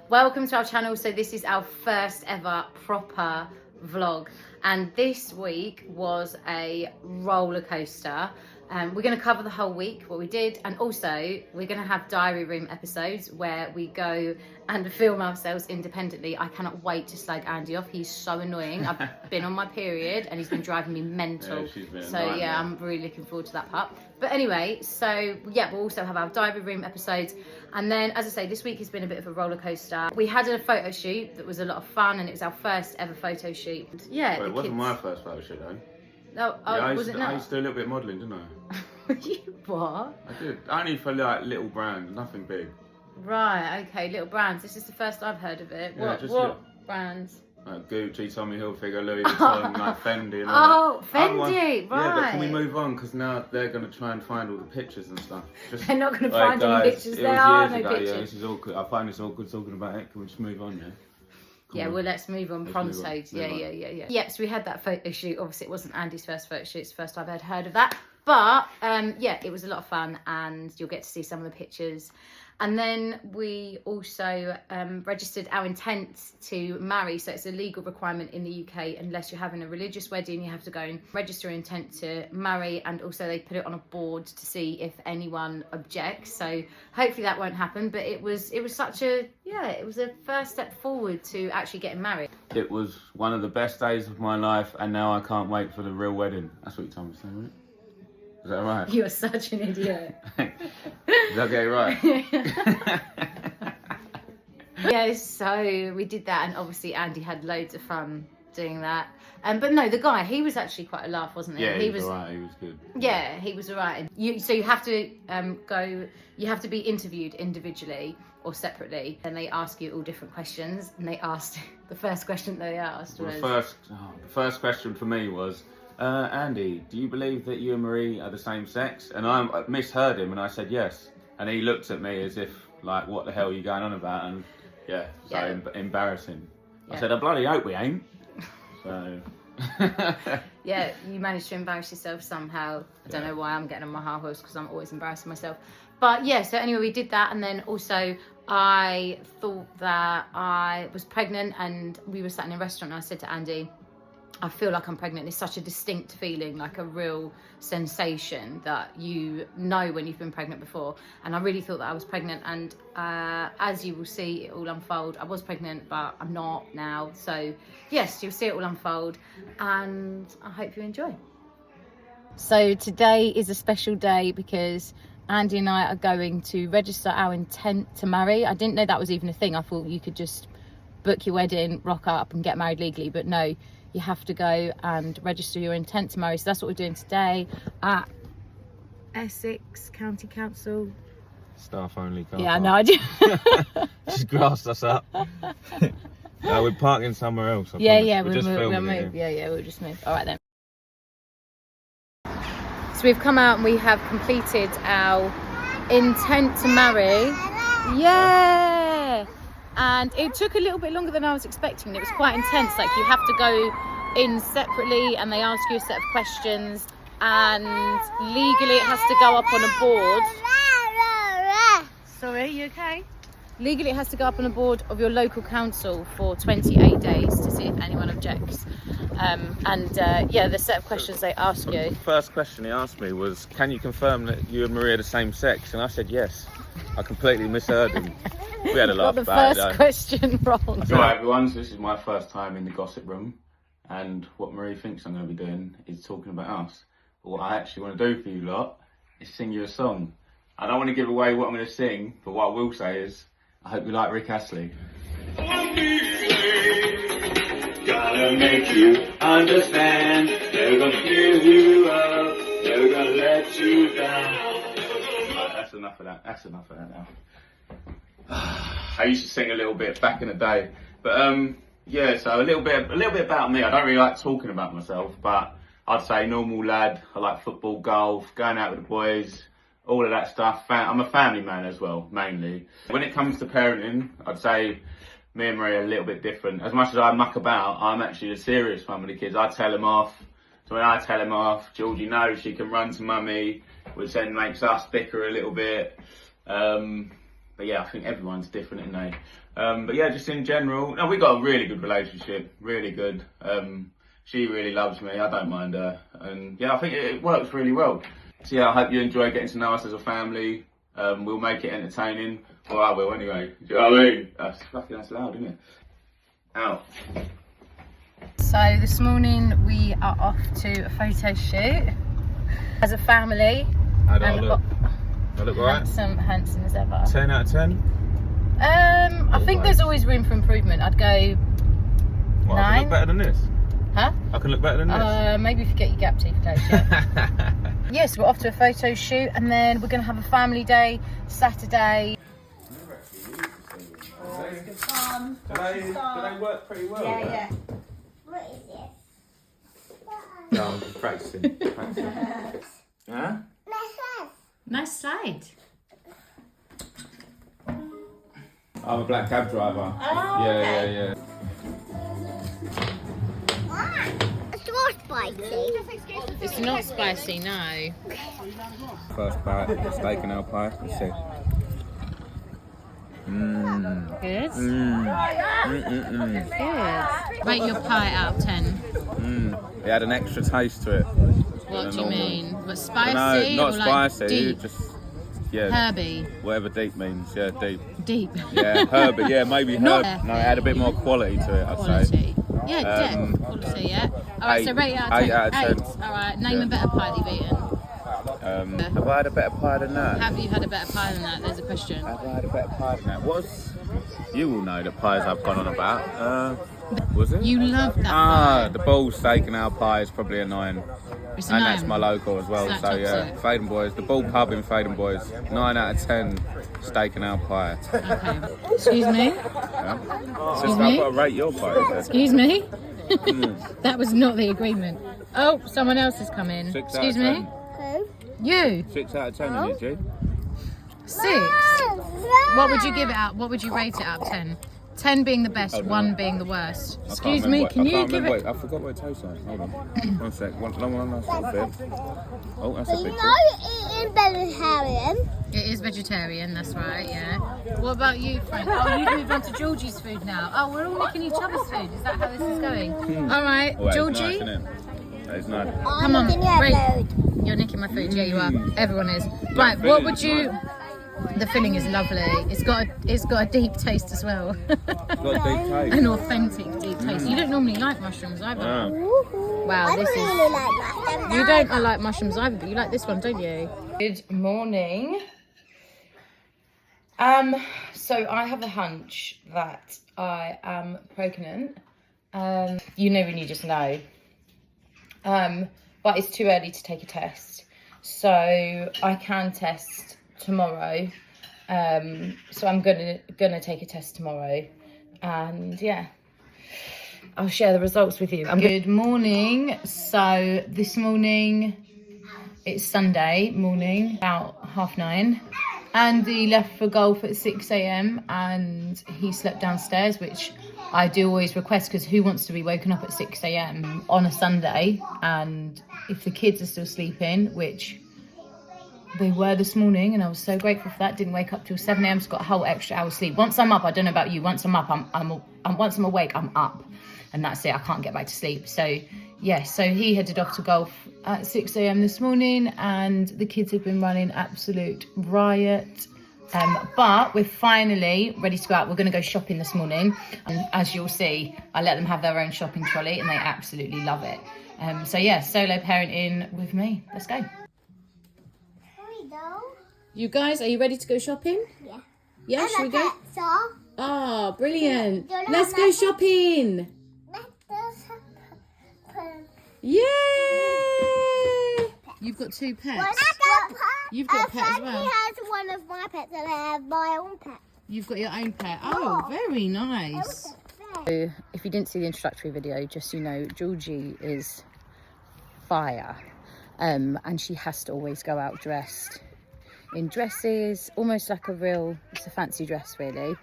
Welcome to our channel. So this is our first ever proper vlog, and this week was a roller coaster. We're going to cover the whole week, what we did, and also we're going to have diary room episodes where we go and film ourselves independently. I cannot wait to slag Andy off. He's so annoying. I've been on my period and he's been driving me mental. Yeah, I'm really looking forward to that part. But anyway, so yeah, we'll also have our diary room episodes. And then, as I say, this week has been a bit of a roller coaster. We had a photo shoot that was a lot of fun, and it was our first ever photo shoot. Yeah, well, it wasn't my first photo shoot though. No, yeah, was it not? I used to do a little bit of modelling, didn't I? What? I did. Only for like little brands, nothing big. Right, okay, little brands. This is the first I've heard of it. Yeah, what brands? Like Gucci, Tommy Hilfiger, Louis Vuitton, like Fendi and all that. Fendi, right. Yeah, but can we move on? Because now they're going to try and find all the pictures and stuff. They're not going to find any pictures. There are no pictures. Yeah, this is awkward. I find this awkward talking about it. Can we just move on, yeah? Well, let's move on pronto. Yeah. Yep, so we had that photo shoot. Obviously, it wasn't Andy's first photo shoot. It's the first I've heard of that. But, yeah, it was a lot of fun, and you'll get to see some of the pictures. And then we also registered our intent to marry. So it's a legal requirement in the UK. Unless you're having a religious wedding, you have to go and register your intent to marry. And also they put it on a board to see if anyone objects. So hopefully that won't happen. But it was such a, it was a first step forward to actually getting married. It was one of the best days of my life, and now I can't wait for the real wedding. That's what you told me to say, right? Is that right? You're such an idiot. Did I get it right? Yeah, so we did that, and obviously Andy had loads of fun doing that. But no, the guy, he was actually quite a laugh, wasn't he? Yeah, he was alright. He was good. Yeah, he was alright. So you have to you have to be interviewed individually or separately, and they ask you all different questions. And they asked the first question they asked was the first question for me was, Andy, do you believe that you and Marie are the same sex? And I misheard him, and I said yes. And he looked at me as if, like, what the hell are you going on about? And embarrassing. Yeah. I said, I bloody hope we ain't. So. Yeah, you managed to embarrass yourself somehow. I don't know why I'm getting on my high horse, because I'm always embarrassing myself. But yeah, so anyway, we did that, and then also I thought that I was pregnant, and we were sat in a restaurant, and I said to Andy, I feel like I'm pregnant. It's such a distinct feeling, like a real sensation that you know when you've been pregnant before. And I really thought that I was pregnant. And as you will see it all unfold, I was pregnant, but I'm not now. So yes, you'll see it all unfold, and I hope you enjoy. So today is a special day because Andy and I are going to register our intent to marry. I didn't know that was even a thing. I thought you could just book your wedding, rock up and get married legally, but no. You have to go and register your intent to marry. So that's what we're doing today at Essex County Council. Staff only car. Yeah, no, I do. Just grassed us up. We're parking somewhere else. We'll move. We'll just move. All right then. So we've come out and we have completed our intent to marry. Yeah. And it took a little bit longer than I was expecting. It was quite intense. Like, you have to go in separately, and they ask you a set of questions, and legally it has to go up on a board. Sorry, you okay? Legally it has to go up on a board of your local council for 28 days to see if anyone objects. The set of questions they ask you. The first question he asked me was, can you confirm that you and Marie are the same sex? And I said yes. I completely misheard him. We had a laugh about it. Got the first question wrong. That's right, everyone. So this is my first time in the gossip room, and what Marie thinks I'm going to be doing is talking about us. But what I actually want to do for you lot is sing you a song. I don't want to give away what I'm going to sing, but what I will say is, I hope you like Rick Astley. Gotta make you understand. They're gonna fill you up. They're gonna let you down. Right, that's enough of that. That's enough of that now. I used to sing a little bit back in the day, but so a little bit about me. I don't really like talking about myself, but I'd say normal lad. I like football, golf, going out with the boys, all of that stuff. I'm a family man as well, mainly. When it comes to parenting, I'd say me and Marie are a little bit different. As much as I muck about, I'm actually the serious one with the kids. I tell them off. So when I tell them off, Georgie knows she can run to mummy, which then makes us bicker a little bit. But yeah, I think everyone's different, isn't they? But yeah, just in general, no, we got a really good relationship, really good. She really loves me, I don't mind her. And yeah, I think it works really well. So yeah, I hope you enjoy getting to know us as a family. We'll make it entertaining. Well, I will anyway. Do you know what I mean? That's loud, isn't it? Out. So this morning we are off to a photo shoot as a family. How do I look? I look alright? Handsome as ever. 10 out of 10? I think there's always room for improvement. I'd go 9. I can look better than this. Huh? I can look better than this. Maybe if you get your gap teeth closed. Yeah. Yes, we're off to a photo shoot, and then we're going to have a family day Saturday. Do they work pretty well? Yeah. What is it? No, I'm just practicing. Huh? Nice slide. I'm a black cab driver. Oh, Yeah. It's not spicy. It's not spicy, no. First bite, steak and apple pie. Let's see. Good. Good. Good. Rate your pie out of 10. It had an extra taste to it. What do you mean? What, spicy? No, not or like spicy. deep? Just yeah. Herby. Whatever deep means. Yeah, deep. Deep. Yeah, herby. Yeah, maybe Not herb. No, it had a bit more quality to it. I'd say. Quality. Yeah, depth. Quality, yeah. Alright, so rate it out of 10. 8 out of 10. 8. Alright, name a better pie that you've eaten. Have I had a better pie than that? Have you had a better pie than that? There's a question. Have I had a better pie than that? You will know the pies I've gone on about. Was it? You love that pie. The ball steak and apple pie is probably a 9. It's And a that's 9. my local as well. So So yeah, that's Faden Boys, the Ball Pub in Faden Boys, 9 out of 10 steak and apple pie. Okay. Excuse me? Yeah? Excuse I've me? got to rate your pie. Excuse me? That was not the agreement. Oh, someone else has come in. 6 Excuse out of 10. me? You? 6 out of 10 in it, G. 6? What would you give it out? What would you rate it out of 10? 10 being the best, 1 being the worst. Excuse me, can you give it... I forgot what it tastes like. Hold on. 1 sec. One last little bit. Oh, that's a You big know eating vegetarian. It is vegetarian, that's right, yeah. What about you, Frank? Oh, you've moved on to Georgie's food now. Oh, we're all nicking each other's food. Is that how this is going? All right, Oh, Georgie. Nice, isn't it? That is nice. Come on, I'm eating your right. food. You're nicking my food, yeah, you are. Everyone is. Right, what would you... The filling is lovely. It's got a deep taste as well. It's got a deep taste. An authentic deep taste. You don't normally like mushrooms either. Wow, I this don't is... really like mushrooms. You don't like mushrooms either, but you like this one, don't you? Good morning. So I have a hunch that I am pregnant. You never knew, just know. But it's too early to take a test. So I can test tomorrow. So I'm gonna take a test tomorrow. And yeah, I'll share the results with you. Good morning. So this morning, it's Sunday morning, about 9:30. Andy left for golf at 6 a.m. and he slept downstairs, which I do always request, because who wants to be woken up at 6 a.m. on a Sunday? And if the kids are still sleeping, which they were this morning, and I was so grateful for that, didn't wake up till 7 a.m. Just got a whole extra hour sleep. Once I'm up, I don't know about you, once I'm up, once I'm awake, I'm up, and that's it. I can't get back to sleep. So yeah, so he headed off to golf at 6 a.m. this morning, and the kids have been running absolute riot. But we're finally ready to go out. We're going to go shopping this morning, and as you'll see, I let them have their own shopping trolley, and they absolutely love it. So yeah, solo parenting with me. Let's go. You guys, are you ready to go shopping? Yeah. Yeah, should we go? So, Oh, brilliant. Do you Let's know go that- shopping. Yay! You've got 2 pets. You've got a pet as well. He has one of my pets, and I have my own pet. You've got your own pet. Oh, very nice. So, if you didn't see the introductory video, just so you know, Georgie is fire. And she has to always go out dressed in dresses, almost like it's a fancy dress really.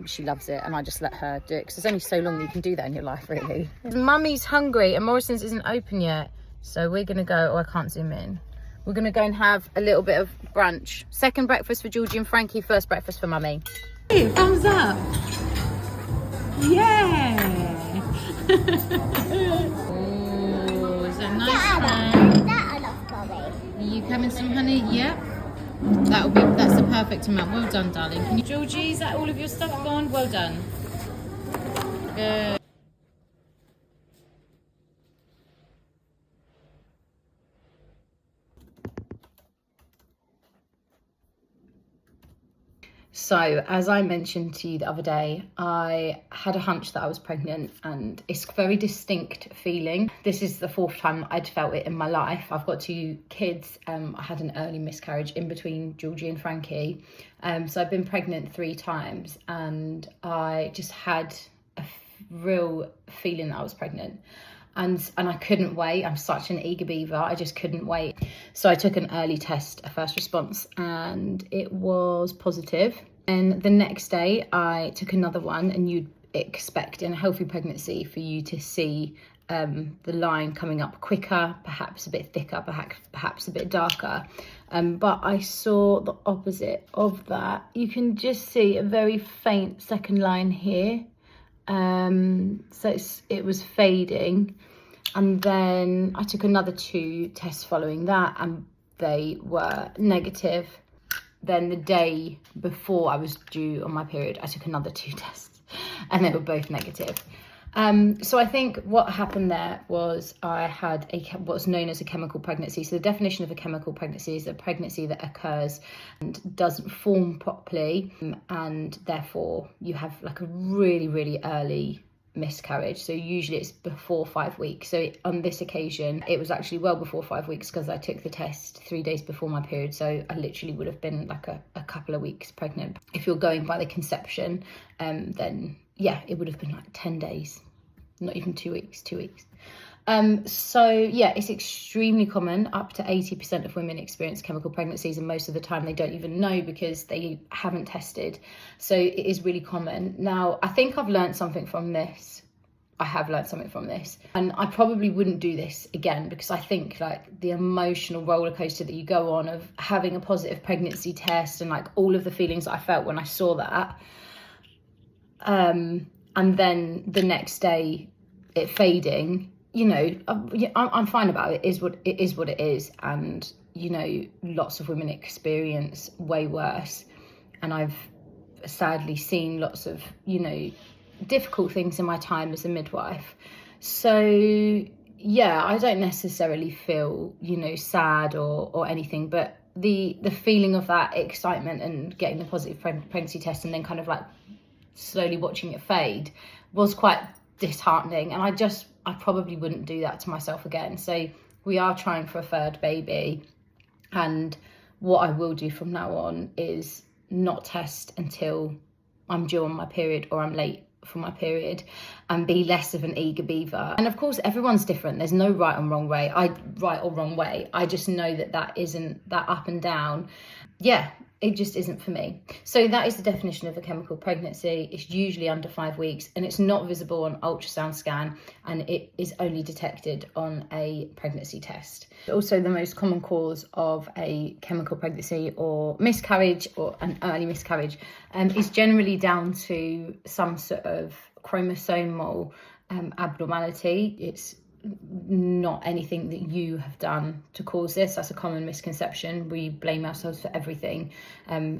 She loves it, and I just let her do it, because there's only so long you can do that in your life really. Mummy's hungry and Morrison's isn't open yet, so we're gonna go. Oh, I can't zoom in. We're gonna go and have a little bit of brunch. Second breakfast for Georgie and Frankie, first breakfast for Mummy. Hey, thumbs up. Yeah. Oh, is that nice? That enough, Mummy. Are you coming some honey? Yep. That's the perfect amount. Well done, darling. Can you, Georgie, is that all of your stuff gone? Well done. Good. So, as I mentioned to you the other day, I had a hunch that I was pregnant, and it's a very distinct feeling. This is the 4th time I'd felt it in my life. I've got 2 kids. I had an early miscarriage in between Georgie and Frankie. So I've been pregnant 3 times, and I just had a real feeling that I was pregnant. And I couldn't wait. I'm such an eager beaver. I just couldn't wait. So I took an early test, a first response, and it was positive. And the next day I took another one, and you'd expect in a healthy pregnancy for you to see the line coming up quicker, perhaps a bit thicker, perhaps a bit darker. But I saw the opposite of that. You can just see a very faint second line here. So it was fading, and then I took another 2 tests following that, and they were negative. Then the day before I was due on my period, I took another 2 tests, and they were both negative. So I think what happened there was I had what's known as a chemical pregnancy. So the definition of a chemical pregnancy is a pregnancy that occurs and doesn't form properly, and therefore you have like a really, really early miscarriage. So usually it's before 5 weeks. So on this occasion, it was actually well before 5 weeks, because I took the test 3 days before my period. So I literally would have been like a couple of weeks pregnant. If you're going by the conception, then yeah, it would have been like 10 days. Not even 2 weeks, 2 weeks. So yeah, it's extremely common. Up to 80% of women experience chemical pregnancies, and most of the time they don't even know because they haven't tested. So it is really common. Now, I think I've learned something from this. I have learned something from this, and I probably wouldn't do this again, because I think like the emotional roller coaster that you go on of having a positive pregnancy test, and like all of the feelings that I felt when I saw that, and then the next day it fading, you know, I'm fine about it. It is what it is. And, you know, lots of women experience way worse. And I've sadly seen lots of, you know, difficult things in my time as a midwife. So, yeah, I don't necessarily feel, you know, sad or anything, but the feeling of that excitement and getting the positive pregnancy test and then kind of like slowly watching it fade was quite disheartening, and I probably wouldn't do that to myself again. So we are trying for a 3rd baby, and what I will do from now on is not test until I'm due on my period or I'm late for my period, and be less of an eager beaver. And of course everyone's different. There's no right or wrong way. I just know that isn't that up and down. Yeah, it just isn't for me. So that is the definition of a chemical pregnancy. It's usually under 5 weeks, and it's not visible on ultrasound scan, and it is only detected on a pregnancy test. Also, the most common cause of a chemical pregnancy or miscarriage, or an early miscarriage, is generally down to some sort of chromosomal abnormality. It's not anything that you have done to cause this. That's a common misconception. We blame ourselves for everything.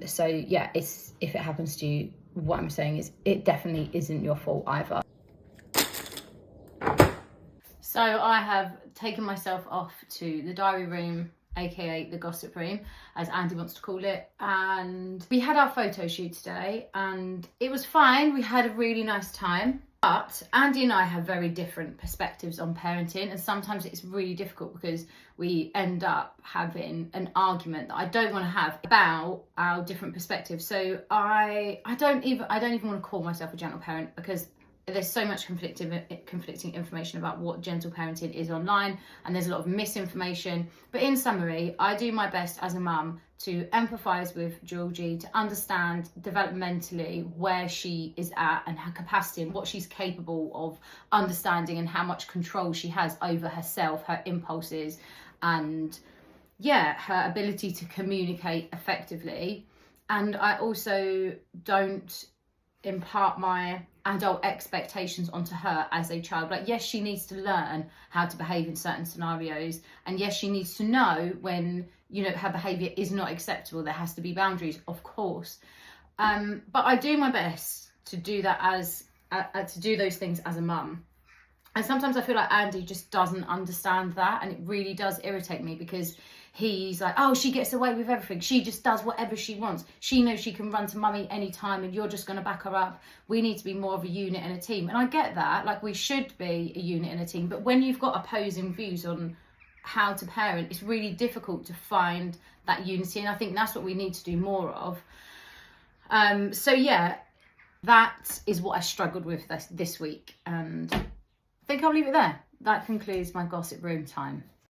So yeah, if it happens to you, what I'm saying is it definitely isn't your fault either. So I have taken myself off to the diary room, aka the gossip room, as Andy wants to call it, and we had our photo shoot today, and it was fine. We had a really nice time. But Andy and I have very different perspectives on parenting, and sometimes it's really difficult because we end up having an argument that I don't want to have about our different perspectives. So I don't even want to call myself a gentle parent, because there's so much conflicting information about what gentle parenting is online, and there's a lot of misinformation. But in summary, I do my best as a mum to empathise with Georgie, to understand developmentally where she is at and her capacity and what she's capable of understanding, and how much control she has over herself, her impulses, and her ability to communicate effectively. And I also don't impart my adult expectations onto her as a child. Like, yes, she needs to learn how to behave in certain scenarios, and yes, she needs to know when, you know, her behavior is not acceptable. There has to be boundaries, of course, but I do my best to do that as to do those things as a mum. And sometimes I feel like Andy just doesn't understand that, and it really does irritate me, because he's like, oh, she gets away with everything. She just does whatever she wants. She knows she can run to mummy anytime, and you're just going to back her up. We need to be more of a unit and a team. And I get that, like, we should be a unit and a team. But when you've got opposing views on how to parent, it's really difficult to find that unity. And I think that's what we need to do more of. So yeah, that is what I struggled with this week. And I think I'll leave it there. That concludes my gossip room time.